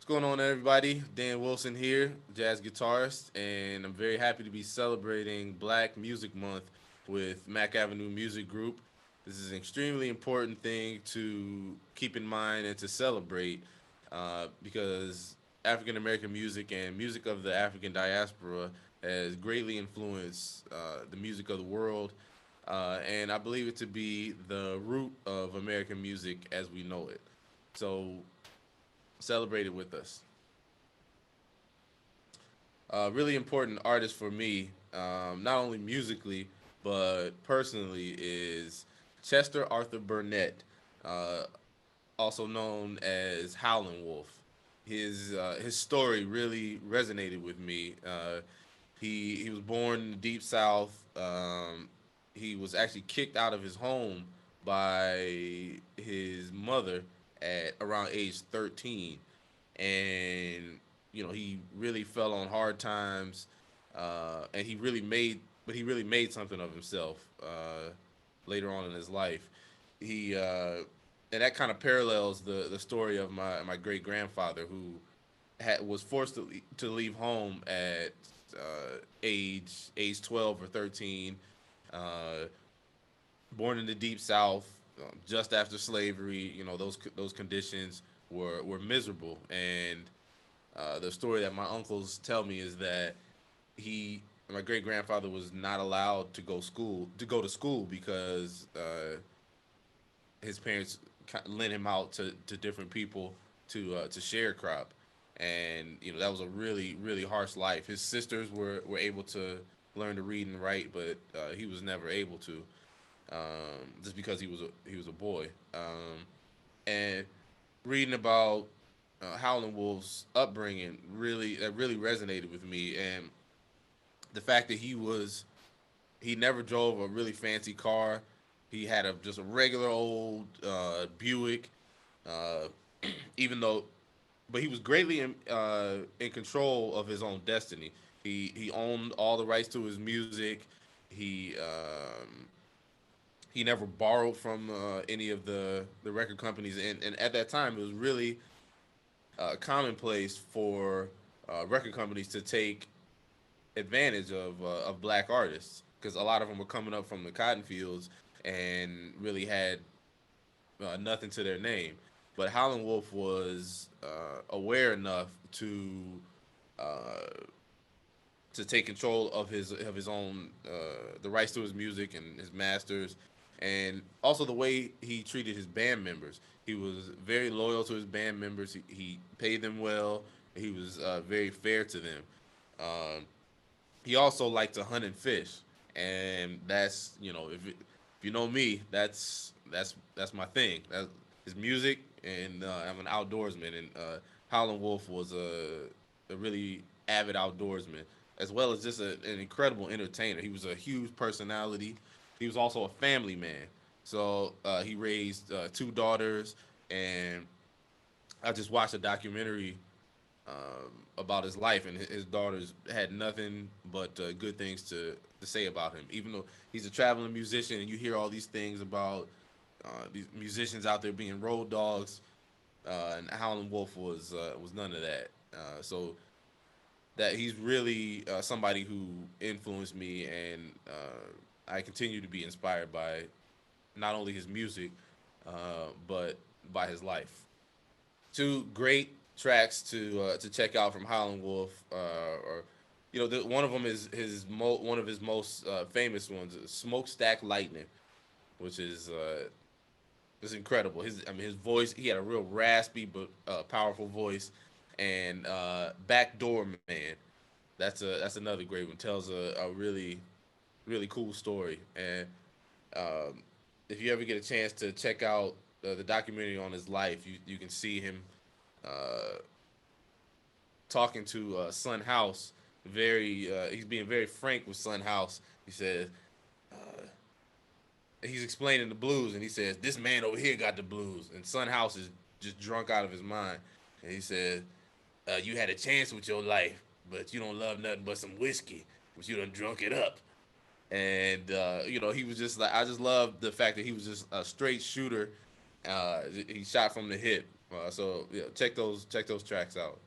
What's going on, everybody? Dan Wilson here, jazz guitarist, and I'm very happy to be celebrating Black Music Month with Mack Avenue Music Group. This is an extremely important thing to keep in mind and to celebrate because African American music and music of the African diaspora has greatly influenced the music of the world, and I believe it to be the root of American music as we know it. So celebrate it with us. Really important artist for me, not only musically but personally, is Chesterarthur Burnett, uh, also known as Howlin' Wolf. His story really resonated with me. He was born in the deep South. He was actually kicked out of his home by his mother at around age 13, and he really fell on hard times, and he really made something of himself later on in his life. He And that kind of parallels the story of my great grandfather, who was forced to leave home at age 12 or 13, uh, born in the deep South, just after slavery. Those conditions were miserable, and the story that my uncles tell me is that he my great grandfather was not allowed to go to school because his parents lent him out to different people to sharecrop, and that was a really harsh life. His sisters were able to learn to read and write, but he was never able to, just because he was a boy. And Reading about Howlin' Wolf's upbringing really resonated with me, and the fact that he never drove a really fancy car. He had just a regular old Buick, uh, even though, but he was greatly in control of his own destiny. He owned all the rights to his music. He never borrowed from any of the record companies, and at that time it was really commonplace for record companies to take advantage of black artists, because a lot of them were coming up from the cotton fields and really had nothing to their name. But Howlin' Wolf was aware enough uh, to take control of his own the rights to his music and his masters, and also the way he treated his band members. He was very loyal to his band members. He paid them well. He was very fair to them. Um, he also liked to hunt and fish, and that's if you know me, that's my thing. That's his music, and I'm an outdoorsman. And Howlin' Wolf was a really avid outdoorsman, as well as just an incredible entertainer. He was a huge personality. He was also a family man. So he raised two daughters, and I just watched a documentary about his life, and his daughters had nothing but good things to say about him. Even though he's a traveling musician, and you hear all these things about these musicians out there being road dogs, and Howlin' Wolf was none of that. So that he's really somebody who influenced me, and I continue to be inspired by not only his music, but by his life. Two great tracks to check out from Holland Wolf, or one of them is one of his most famous ones, Smokestack Lightning, which is incredible. His voice, he had a real raspy but powerful voice, and Backdoor Man, that's another great one. Tells a really cool story, and um, if you ever get a chance to check out the documentary on his life, you can see him uh, talking to Son House. He's being very frank with Son House. He says he's explaining the blues, and he says this man over here got the blues, and Son House is just drunk out of his mind, and he says you had a chance with your life, but you don't love nothing but some whiskey, but you done drunk it up. And he was just like, I just love the fact that he was just a straight shooter, He shot from the hip. So yeah, check those tracks out.